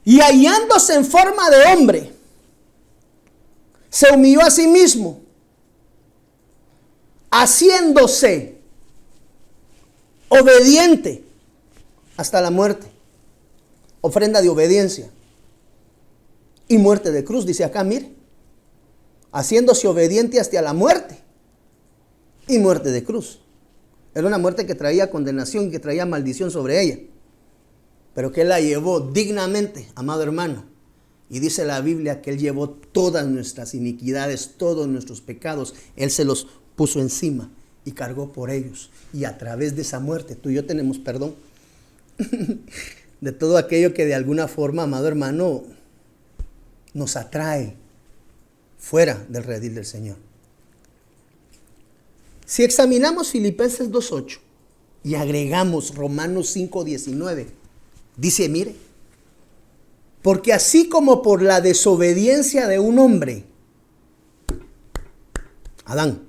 Y hallándose en forma de hombre, se humilló a sí mismo, haciéndose obediente hasta la muerte. Ofrenda de obediencia y muerte de cruz, dice acá, mire. haciéndose obediente hasta la muerte, y muerte de cruz. Era una muerte que traía condenación y que traía maldición sobre ella, pero que Él la llevó dignamente, amado hermano. Y dice la Biblia que Él llevó todas nuestras iniquidades, todos nuestros pecados. Él se los puso encima y cargó por ellos. Y a través de esa muerte, tú y yo tenemos perdón de todo aquello que de alguna forma, amado hermano, nos atrae fuera del redil del Señor. Si examinamos Filipenses 2:8 y agregamos Romanos 5:19, dice, mire, porque así como por la desobediencia de un hombre, Adán,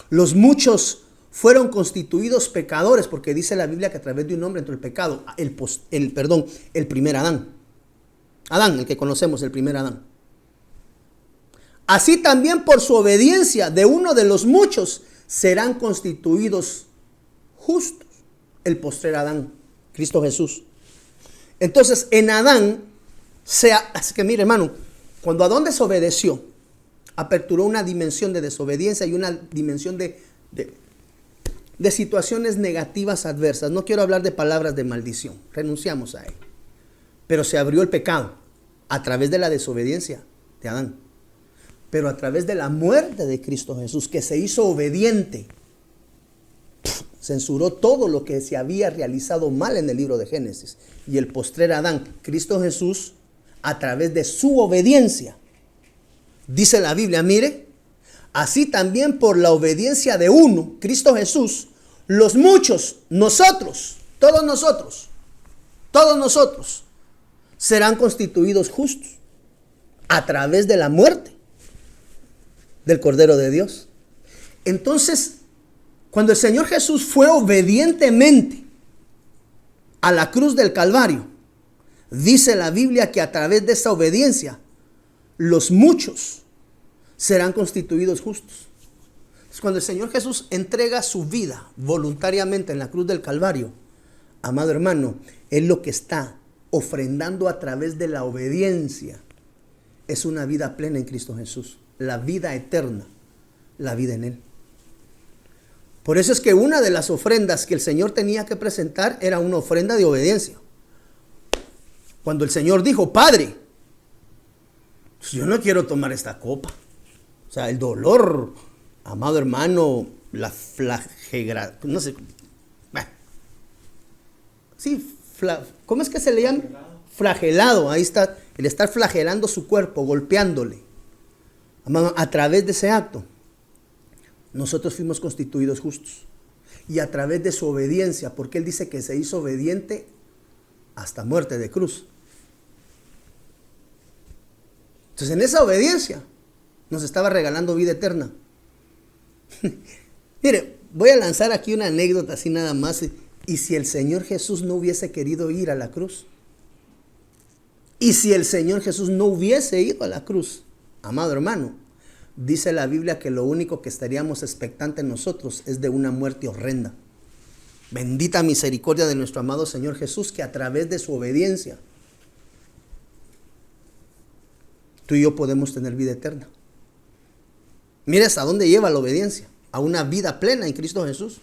los muchos fueron constituidos pecadores, porque dice la Biblia que a través de un hombre entró el pecado, el primer Adán. Adán, el que conocemos, el primer Adán. Así también por su obediencia de uno de los muchos serán constituidos justos, el postrer Adán, Cristo Jesús. Entonces en Adán, así que mire hermano, cuando Adán desobedeció, aperturó una dimensión de desobediencia y una dimensión de situaciones negativas adversas. No quiero hablar de palabras de maldición, renunciamos a él. Pero se abrió el pecado a través de la desobediencia de Adán. Pero a través de la muerte de Cristo Jesús, que se hizo obediente, censuró todo lo que se había realizado mal en el libro de Génesis. Y el postrer Adán, Cristo Jesús, a través de su obediencia, dice la Biblia, mire, así también por la obediencia de uno, Cristo Jesús, los muchos, nosotros, todos nosotros, serán constituidos justos a través de la muerte del Cordero de Dios. Entonces, cuando el Señor Jesús fue obedientemente a la cruz del Calvario, dice la Biblia que a través de esa obediencia, los muchos serán constituidos justos. Entonces, cuando el Señor Jesús entrega su vida voluntariamente en la cruz del Calvario, amado hermano, Él lo que está ofrendando a través de la obediencia es una vida plena en Cristo Jesús, la vida eterna, la vida en Él. Por eso es que una de las ofrendas que el Señor tenía que presentar era una ofrenda de obediencia. Cuando el Señor dijo, Padre, yo no quiero tomar esta copa. O sea, el dolor, amado hermano, la flagelación, no sé. Sí, ¿cómo es que se le llama? Flagelado. Ahí está, el estar flagelando su cuerpo, golpeándole. Amado, a través de ese acto, nosotros fuimos constituidos justos. Y a través de su obediencia, porque Él dice que se hizo obediente hasta muerte de cruz. Entonces en esa obediencia nos estaba regalando vida eterna. Mire, voy a lanzar aquí una anécdota así nada más. Y si el Señor Jesús no hubiese querido ir a la cruz, y si el Señor Jesús no hubiese ido a la cruz, amado hermano, dice la Biblia que lo único que estaríamos expectantes nosotros es de una muerte horrenda. Bendita misericordia de nuestro amado Señor Jesús, que a través de su obediencia tú y yo podemos tener vida eterna. Mira hasta dónde lleva la obediencia, a una vida plena en Cristo Jesús.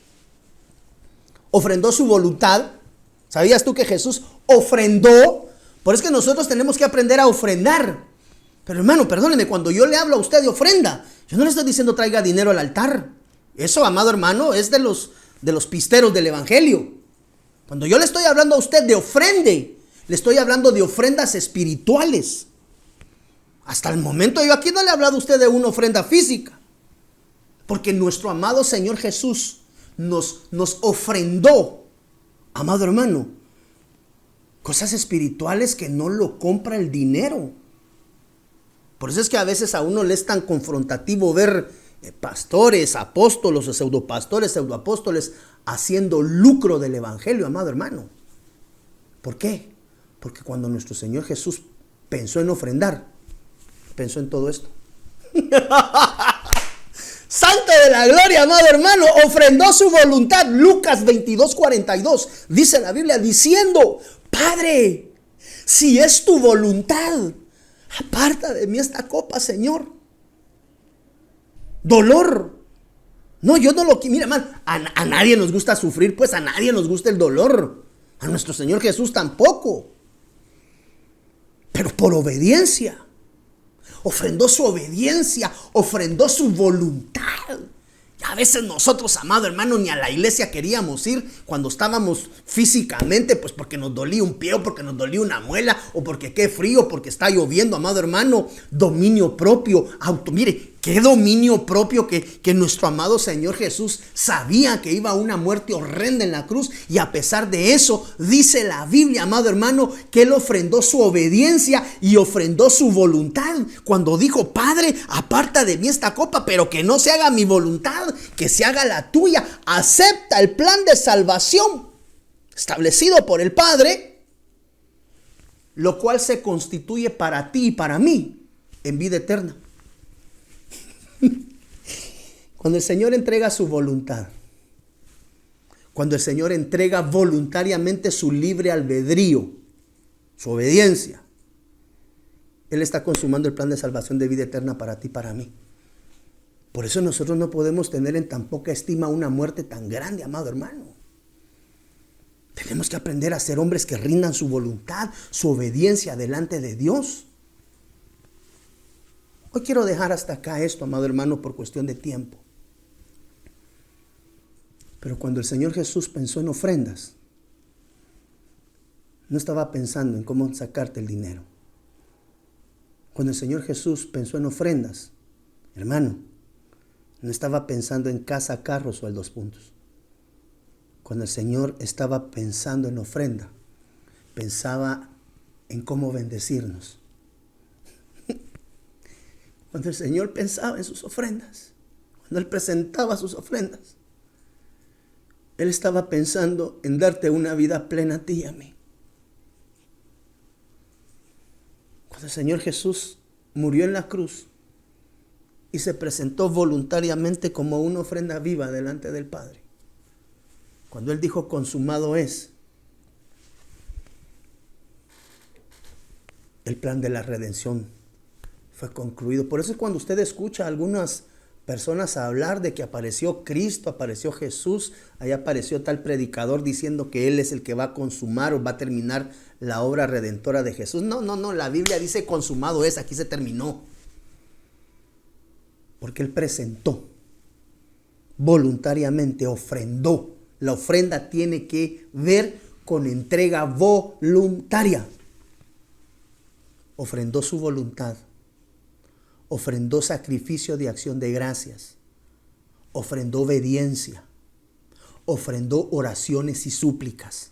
Ofrendó su voluntad. ¿Sabías tú que Jesús ofrendó? Por eso es que nosotros tenemos que aprender a ofrendar. Pero hermano, perdóneme, cuando yo le hablo a usted de ofrenda, yo no le estoy diciendo traiga dinero al altar. Eso, amado hermano, es de los pisteros del evangelio. Cuando yo le estoy hablando a usted de ofrende, le estoy hablando de ofrendas espirituales. Hasta el momento yo aquí no le he hablado a usted de una ofrenda física. Porque nuestro amado Señor Jesús nos ofrendó, amado hermano, cosas espirituales que no lo compra el dinero. Por eso es que a veces a uno le es tan confrontativo ver pastores, apóstolos o pseudopastores, pseudoapóstoles haciendo lucro del evangelio, amado hermano. ¿Por qué? Porque cuando nuestro Señor Jesús pensó en ofrendar, pensó en todo esto. Santo de la gloria, amado hermano, ofrendó su voluntad. Lucas 22:42 dice la Biblia diciendo, Padre, si es tu voluntad, aparta de mí esta copa, Señor. dolor. No, yo no lo quiero. Mira, hermano, a nadie nos gusta sufrir, pues a nadie nos gusta el dolor. A nuestro Señor Jesús tampoco. Pero por obediencia. Ofrendó su obediencia, ofrendó su voluntad. Y a veces nosotros, amado hermano, ni a la iglesia queríamos ir cuando estábamos físicamente, pues porque nos dolía un pie, o porque nos dolía una muela, o porque qué frío, porque está lloviendo, amado hermano. Dominio propio, mire, qué dominio propio que nuestro amado Señor Jesús sabía que iba a una muerte horrenda en la cruz, y a pesar de eso, dice la Biblia, amado hermano, que Él ofrendó su obediencia y ofrendó su voluntad cuando dijo: Padre, aparta de mí esta copa, pero que no se haga mi voluntad, que se haga la tuya. Acepta el plan de salvación establecido por el Padre, lo cual se constituye para ti y para mí en vida eterna. Cuando el Señor entrega su voluntad, cuando el Señor entrega voluntariamente su libre albedrío, su obediencia, Él está consumando el plan de salvación de vida eterna para ti y para mí. Por eso nosotros no podemos tener en tan poca estima una muerte tan grande, amado hermano. Tenemos que aprender a ser hombres que rindan su voluntad, su obediencia delante de Dios. Hoy quiero dejar hasta acá esto, amado hermano, por cuestión de tiempo. Pero cuando el Señor Jesús pensó en ofrendas, no estaba pensando en cómo sacarte el dinero. Cuando el Señor Jesús pensó en ofrendas, hermano, no estaba pensando en casa, carros o el 2 puntos. Cuando el Señor estaba pensando en ofrenda, pensaba en cómo bendecirnos. Cuando el Señor pensaba en sus ofrendas, cuando Él presentaba sus ofrendas, Él estaba pensando en darte una vida plena a ti y a mí. Cuando el Señor Jesús murió en la cruz y se presentó voluntariamente como una ofrenda viva delante del Padre, cuando Él dijo: consumado es, el plan de la redención fue concluido. Por eso es cuando usted escucha a algunas personas hablar de que apareció Cristo, apareció Jesús, ahí apareció tal predicador diciendo que Él es el que va a consumar o va a terminar la obra redentora de Jesús. No, la Biblia dice consumado es, aquí se terminó. Porque Él presentó voluntariamente, ofrendó. La ofrenda tiene que ver con entrega voluntaria. Ofrendó su voluntad. Ofrendó sacrificio de acción de gracias, ofrendó obediencia, ofrendó oraciones y súplicas,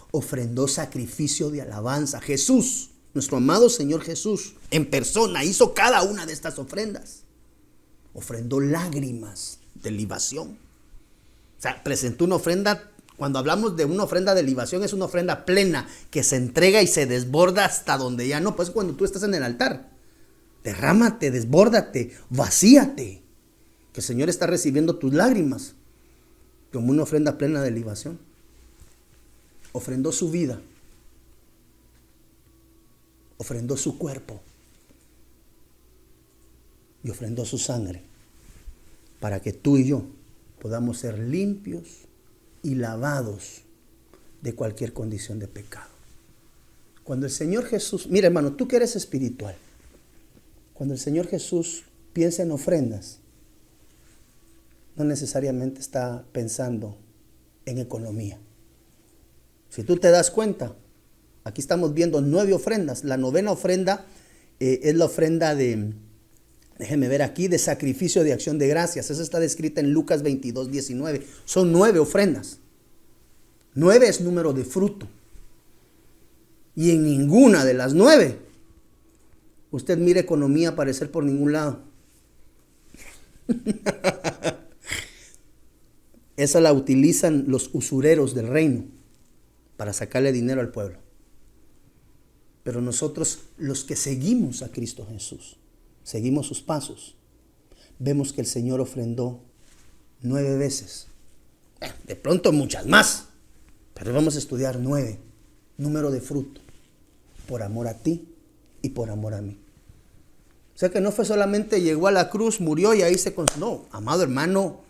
ofrendó sacrificio de alabanza. Jesús, nuestro amado Señor Jesús, en persona hizo cada una de estas ofrendas. Ofrendó lágrimas de libación. O sea, presentó una ofrenda. Cuando hablamos de una ofrenda de libación, es una ofrenda plena que se entrega y se desborda hasta donde ya no. Pues cuando tú estás en el altar, derrámate, desbórdate, vacíate. Que el Señor está recibiendo tus lágrimas como una ofrenda plena de libación. Ofrendó su vida. Ofrendó su cuerpo. Y ofrendó su sangre. Para que tú y yo podamos ser limpios y lavados de cualquier condición de pecado. Cuando el Señor Jesús, mira hermano, tú que eres espiritual, cuando el Señor Jesús piensa en ofrendas, no necesariamente está pensando en economía. Si tú te das cuenta, aquí estamos viendo 9 ofrendas. La 9ª ofrenda es la ofrenda déjeme ver aquí, de sacrificio de acción de gracias. Esa está descrita en Lucas 22:19. Son 9 ofrendas. 9 es número de fruto. Y en ninguna de las 9 usted mira economía aparecer por ningún lado. Esa la utilizan los usureros del reino para sacarle dinero al pueblo. Pero nosotros, los que seguimos a Cristo Jesús, seguimos sus pasos, vemos que el Señor ofrendó 9 veces. De pronto muchas más, pero vamos a estudiar 9, número de fruto, por amor a ti y por amor a mí. O sea que no fue solamente llegó a la cruz, murió y ahí se consumió. No, amado hermano,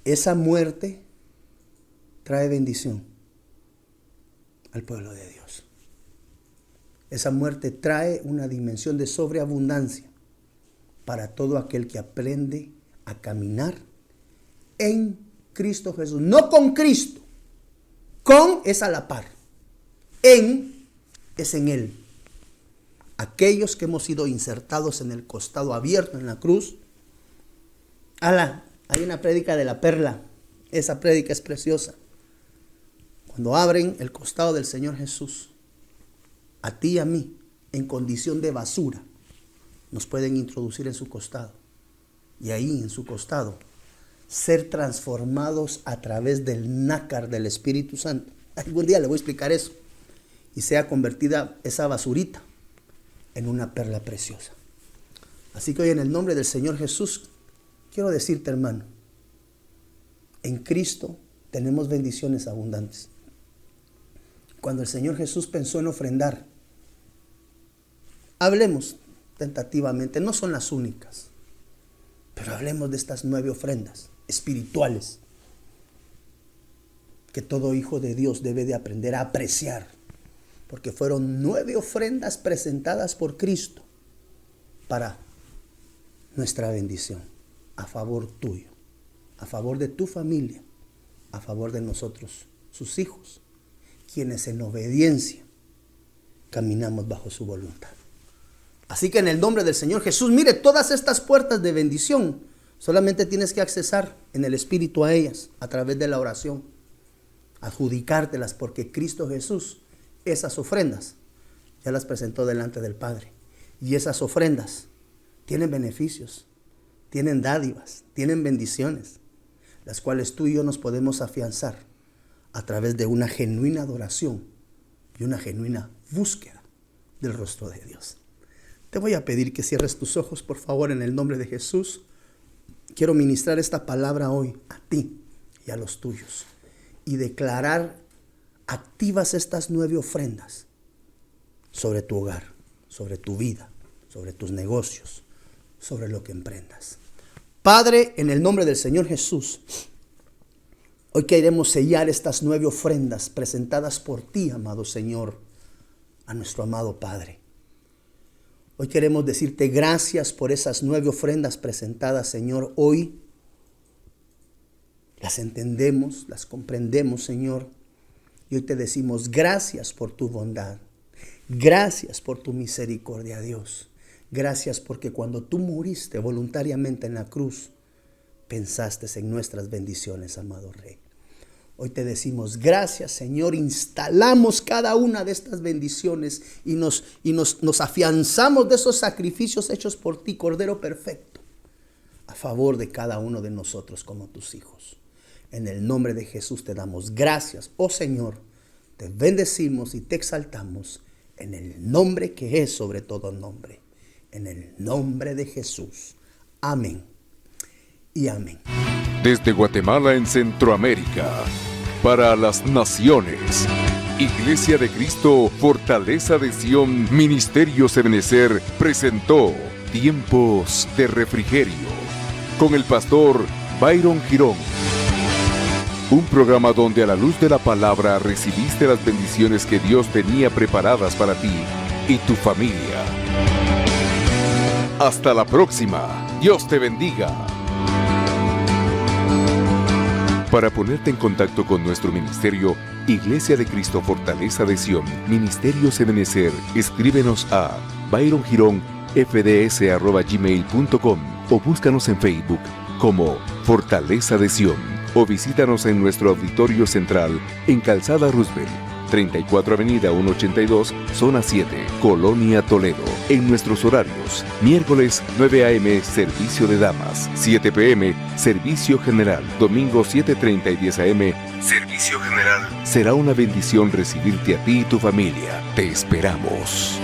esa muerte trae bendición al pueblo de Dios. Esa muerte trae una dimensión de sobreabundancia para todo aquel que aprende a caminar en Cristo Jesús. No con Cristo. Con es a la par. En es en Él. Aquellos que hemos sido insertados en el costado abierto en la cruz. Hay una prédica de la perla. Esa prédica es preciosa. Cuando abren el costado del Señor Jesús, a ti y a mí, en condición de basura, nos pueden introducir en su costado. Y ahí, en su costado, ser transformados a través del nácar del Espíritu Santo. Algún día le voy a explicar eso. Y sea convertida esa basurita en una perla preciosa. Así que hoy, en el nombre del Señor Jesús, quiero decirte, hermano, en Cristo tenemos bendiciones abundantes. Cuando el Señor Jesús pensó en ofrendar, hablemos tentativamente, no son las únicas, pero hablemos de estas 9 ofrendas espirituales que todo hijo de Dios debe de aprender a apreciar, porque fueron 9 ofrendas presentadas por Cristo para nuestra bendición, a favor tuyo, a favor de tu familia, a favor de nosotros, sus hijos, quienes en obediencia caminamos bajo su voluntad. Así que en el nombre del Señor Jesús, mire, todas estas puertas de bendición, solamente tienes que accesar en el Espíritu a ellas, a través de la oración, adjudicártelas, porque Cristo Jesús, esas ofrendas, ya las presentó delante del Padre. Y esas ofrendas tienen beneficios, tienen dádivas, tienen bendiciones, las cuales tú y yo nos podemos afianzar a través de una genuina adoración y una genuina búsqueda del rostro de Dios. Te voy a pedir que cierres tus ojos, por favor, en el nombre de Jesús. Quiero ministrar esta palabra hoy a ti y a los tuyos y declarar activas estas 9 ofrendas sobre tu hogar, sobre tu vida, sobre tus negocios, sobre lo que emprendas. Padre, en el nombre del Señor Jesús, hoy queremos sellar estas 9 ofrendas presentadas por ti, amado Señor, a nuestro amado Padre. Hoy queremos decirte gracias por esas 9 ofrendas presentadas, Señor. Hoy las entendemos, las comprendemos, Señor. Y hoy te decimos gracias por tu bondad. Gracias por tu misericordia, Dios. Gracias porque cuando tú muriste voluntariamente en la cruz, pensaste en nuestras bendiciones, amado Rey. Hoy te decimos gracias, Señor. Instalamos cada una de estas bendiciones y nos afianzamos de esos sacrificios hechos por ti, Cordero perfecto, a favor de cada uno de nosotros como tus hijos. En el nombre de Jesús te damos gracias, oh Señor. Te bendecimos y te exaltamos en el nombre que es sobre todo nombre. En el nombre de Jesús. Amén y amén. Desde Guatemala en Centroamérica, para las naciones, Iglesia de Cristo, Fortaleza de Sion, Ministerio Ebenecer, presentó Tiempos de Refrigerio, con el pastor Byron Girón. Un programa donde a la luz de la palabra recibiste las bendiciones que Dios tenía preparadas para ti y tu familia. Hasta la próxima. Dios te bendiga. Para ponerte en contacto con nuestro ministerio, Iglesia de Cristo Fortaleza de Sion, Ministerio Ebenecer, escríbenos a byrongironfds@gmail.com o búscanos en Facebook como Fortaleza de Sion, o visítanos en nuestro auditorio central en Calzada Roosevelt, 34 Avenida 182, Zona 7, Colonia Toledo. En nuestros horarios: miércoles 9 a.m. servicio de damas, 7 p.m. servicio general, domingo 7:30 y 10 a.m. servicio general. Será una bendición recibirte a ti y tu familia. Te esperamos.